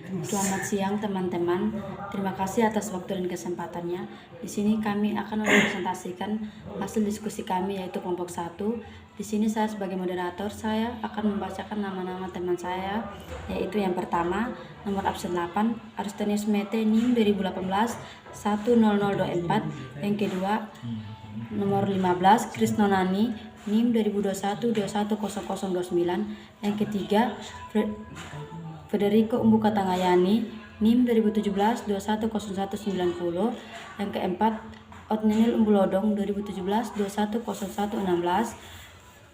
Selamat siang teman-teman. Terima kasih atas waktu dan kesempatannya. Di sini kami akan mempresentasikan hasil diskusi kami yaitu kelompok 1. Di sini saya sebagai moderator, saya akan membacakan nama-nama teman saya, yaitu yang pertama nomor absen 8 Aristonius Mete NIM 2018 10024. Yang kedua nomor 15 Krisnonani NIM 2021 210029. Yang ketiga Federico Umbuka Tangayani NIM 2017 210190. Yang keempat Otnenil Umbulodong 2017 210116.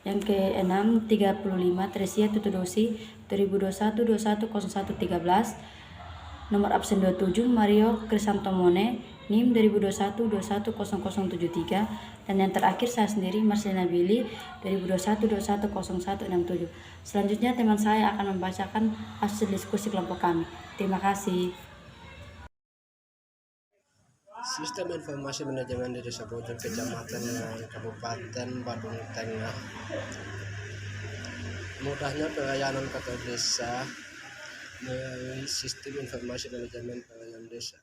Yang keenam 35 Tresia Tutudosi 2021 210113. Nomor absen 27 Mario Krisantomone NIM 2021 210073. Dan yang terakhir saya sendiri Marcelina Billy 2021 210167. Selanjutnya teman saya akan membacakan hasil diskusi kelompok kami. Terima kasih. Sistem Informasi Manajemen di Desa Bojong Kecamatan Kabupaten Badung Tengah. Mudahnya pelayanan kata desa melalui Sistem Informasi Manajemen Pelayanan Desa.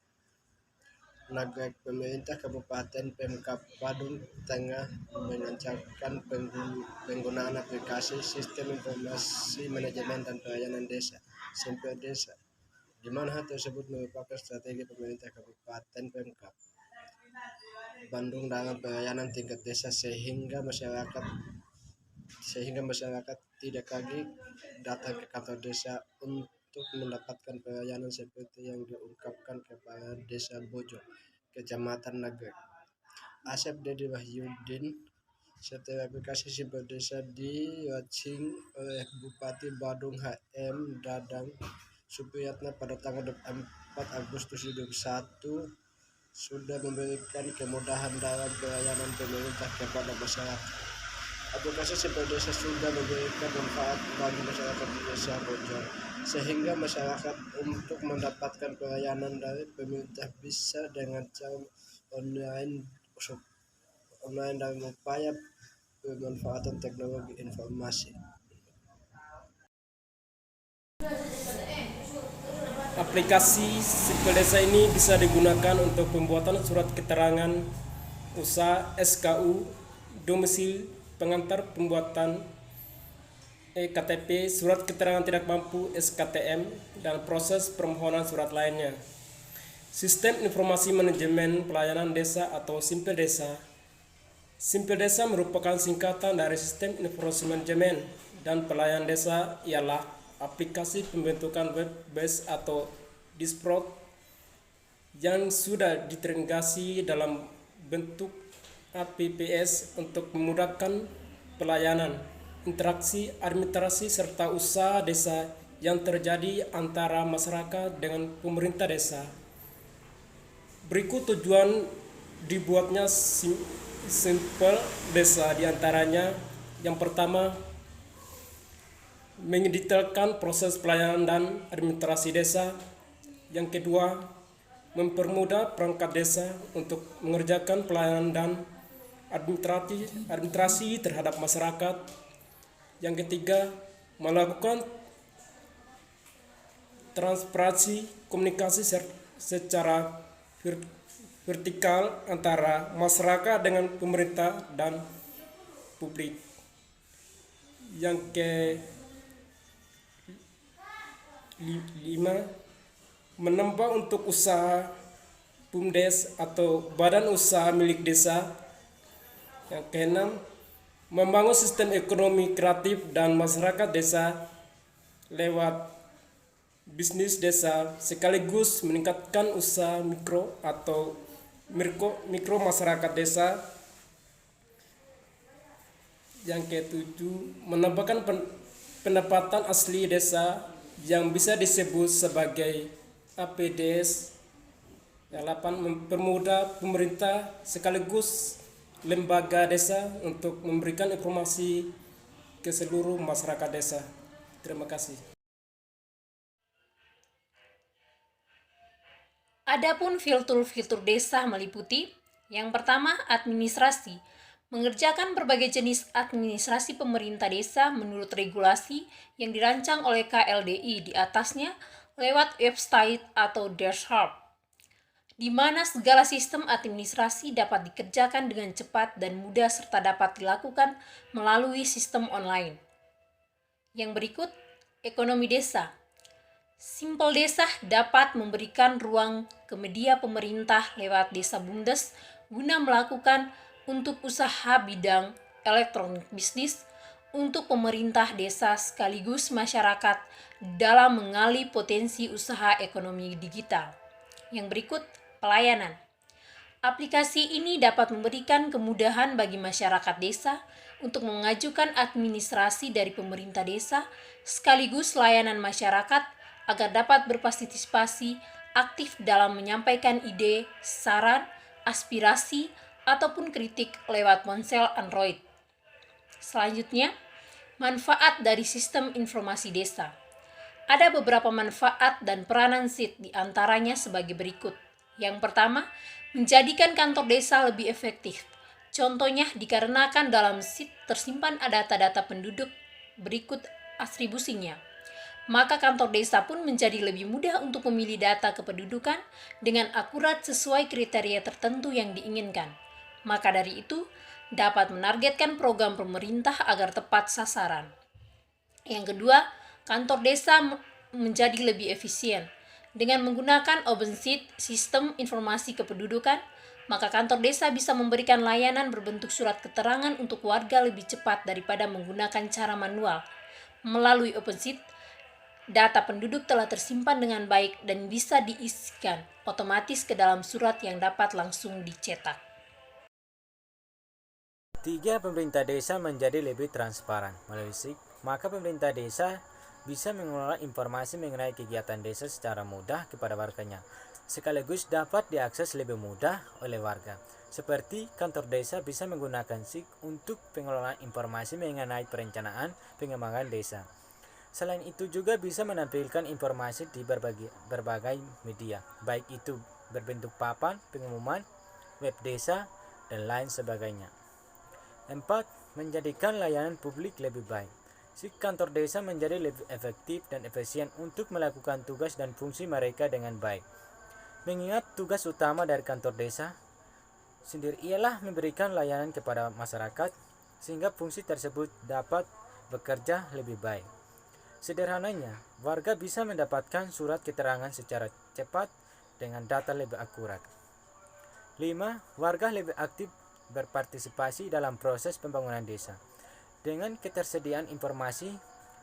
Naga Pemerintah Kabupaten Pemkab Badung Tengah mengencarkan penggunaan aplikasi Sistem Informasi Manajemen dan Pelayanan Desa (SIMPL Desa), di mana hal tersebut merupakan strategi pemerintah Kabupaten Pemkab Bandung dalam pelayanan tingkat desa sehingga masyarakat tidak lagi datang ke kantor desa untuk mendapatkan pelayanan seperti yang diungkapkan Kepala Desa Bojong, Kecamatan Nagrek, Asep Dedi Wahyudin. Setelah aplikasi SIMPL Desa di-launching oleh Bupati Badung HM Dadang Supriyatna pada tanggal 4 Agustus 2021, sudah memberikan kemudahan dalam pelayanan pemerintah kepada masyarakat. Aplikasi SIMPL Desa sudah memberikan manfaat bagi masyarakat di Desa Bojong, sehingga masyarakat untuk mendapatkan pelayanan dari pemerintah bisa dengan cara online dalam upaya pemanfaatan teknologi informasi. Aplikasi SIMPL Desa ini bisa digunakan untuk pembuatan surat keterangan usaha SKU, domisili pengantar, pembuatan EKTP, surat keterangan tidak mampu SKTM, dan proses permohonan surat lainnya. Sistem Informasi Manajemen Pelayanan Desa atau SIMPL Desa. SIMPL Desa merupakan singkatan dari Sistem Informasi Manajemen dan Pelayanan Desa, ialah aplikasi pembentukan web base atau dashboard yang sudah terintegrasi dalam bentuk APPS untuk memudahkan pelayanan, interaksi, administrasi, serta usaha desa yang terjadi antara masyarakat dengan pemerintah desa. Berikut tujuan dibuatnya SIMPL Desa, diantaranya: yang pertama, mendetailkan proses pelayanan dan administrasi desa. Yang kedua, mempermudah perangkat desa untuk mengerjakan pelayanan dan administrasi terhadap masyarakat. Yang ketiga, melakukan transparansi komunikasi secara vertikal antara masyarakat dengan pemerintah dan publik. Yang kelima, menambah untuk usaha BUMDes atau badan usaha milik desa. Yang keenam, membangun sistem ekonomi kreatif dan masyarakat desa lewat bisnis desa, sekaligus meningkatkan usaha mikro atau mikro masyarakat desa. Yang ketujuh, menambahkan pendapatan asli desa yang bisa disebut sebagai APDS. Yang 8, mempermudah pemerintah sekaligus lembaga desa untuk memberikan informasi ke seluruh masyarakat desa. Terima kasih. Adapun fitur-fitur desa meliputi: yang pertama, administrasi, mengerjakan berbagai jenis administrasi pemerintah desa menurut regulasi yang dirancang oleh KLDI di atasnya. lewat website atau dashboard, di mana segala sistem administrasi dapat dikerjakan dengan cepat dan mudah serta dapat dilakukan melalui sistem online. Yang berikut, ekonomi desa. Simpel Desa dapat memberikan ruang ke media pemerintah lewat Desa Bumdes guna melakukan untuk usaha bidang elektronik bisnis untuk pemerintah desa sekaligus masyarakat dalam mengali potensi usaha ekonomi digital. Yang berikut, pelayanan. Aplikasi ini dapat memberikan kemudahan bagi masyarakat desa untuk mengajukan administrasi dari pemerintah desa sekaligus layanan masyarakat agar dapat berpartisipasi aktif dalam menyampaikan ide, saran, aspirasi, ataupun kritik lewat ponsel Android. Selanjutnya, manfaat dari sistem informasi desa. Ada beberapa manfaat dan peranan SID di antaranya sebagai berikut. Yang pertama, menjadikan kantor desa lebih efektif. Contohnya dikarenakan dalam SID tersimpan data-data penduduk berikut atribusinya. Maka kantor desa pun menjadi lebih mudah untuk memilih data kependudukan dengan akurat sesuai kriteria tertentu yang diinginkan. Maka dari itu, dapat menargetkan program pemerintah agar tepat sasaran. Yang kedua, kantor desa menjadi lebih efisien. Dengan menggunakan OpenSheet, sistem informasi kependudukan, maka kantor desa bisa memberikan layanan berbentuk surat keterangan untuk warga lebih cepat daripada menggunakan cara manual. Melalui OpenSheet, data penduduk telah tersimpan dengan baik dan bisa diisikan otomatis ke dalam surat yang dapat langsung dicetak. 3. Pemerintah desa menjadi lebih transparan. Melalui SIG, maka pemerintah desa bisa mengelola informasi mengenai kegiatan desa secara mudah kepada warganya, sekaligus dapat diakses lebih mudah oleh warga. Seperti kantor desa bisa menggunakan SIG untuk pengelolaan informasi mengenai perencanaan pengembangan desa. Selain itu juga bisa menampilkan informasi di berbagai media, baik itu berbentuk papan, pengumuman, web desa, dan lain sebagainya. 4. Menjadikan layanan publik lebih baik. Si kantor desa menjadi lebih efektif dan efisien untuk melakukan tugas dan fungsi mereka dengan baik. Mengingat tugas utama dari kantor desa sendiri ialah memberikan layanan kepada masyarakat, sehingga fungsi tersebut dapat bekerja lebih baik. Sederhananya, warga bisa mendapatkan surat keterangan secara cepat dengan data lebih akurat. 5. Warga lebih aktif berpartisipasi dalam proses pembangunan desa. Dengan ketersediaan informasi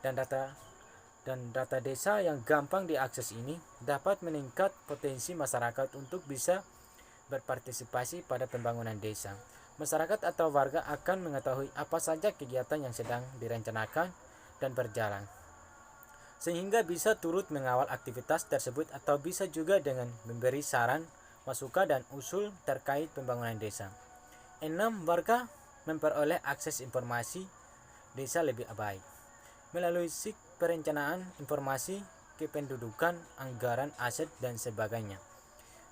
dan data desa yang gampang diakses ini, dapat meningkat potensi masyarakat untuk bisa berpartisipasi pada pembangunan desa. Masyarakat atau warga akan mengetahui apa saja kegiatan yang sedang direncanakan dan berjalan, sehingga bisa turut mengawal aktivitas tersebut atau bisa juga dengan memberi saran, masukan, dan usul terkait pembangunan desa. 6. Warga memperoleh akses informasi desa lebih baik. Melalui SIG perencanaan informasi kependudukan, anggaran, aset, dan sebagainya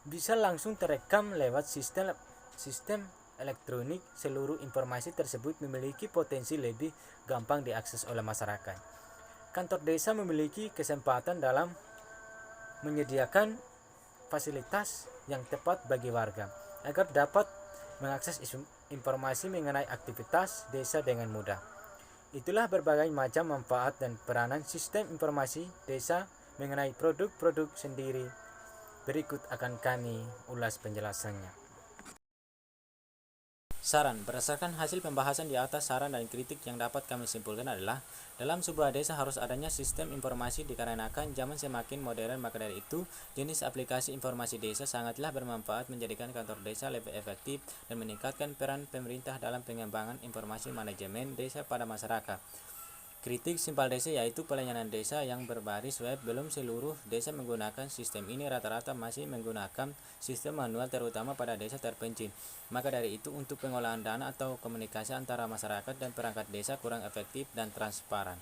bisa langsung terekam lewat sistem elektronik. Seluruh informasi tersebut memiliki potensi lebih gampang diakses oleh masyarakat. Kantor desa memiliki kesempatan dalam menyediakan fasilitas yang tepat bagi warga agar dapat mengakses informasi mengenai aktivitas desa dengan mudah. Itulah berbagai macam manfaat dan peranan sistem informasi desa mengenai produk-produk sendiri. Berikut akan kami ulas penjelasannya. Saran. Berdasarkan hasil pembahasan di atas, saran dan kritik yang dapat kami simpulkan adalah dalam sebuah desa harus adanya sistem informasi dikarenakan zaman semakin modern. Maka dari itu, jenis aplikasi informasi desa sangatlah bermanfaat menjadikan kantor desa lebih efektif dan meningkatkan peran pemerintah dalam pengembangan informasi manajemen desa pada masyarakat. Kritik Simpel Desa yaitu pelayanan desa yang berbasis web. Belum seluruh desa menggunakan sistem ini, rata-rata masih menggunakan sistem manual terutama pada desa terpencil. Maka dari itu untuk pengolahan dana atau komunikasi antara masyarakat dan perangkat desa kurang efektif dan transparan.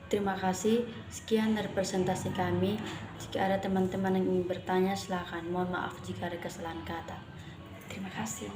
Terima kasih. Sekian dari presentasi kami. Jika ada teman-teman yang ingin bertanya, silakan. Mohon maaf jika ada kesalahan kata. Terima kasih.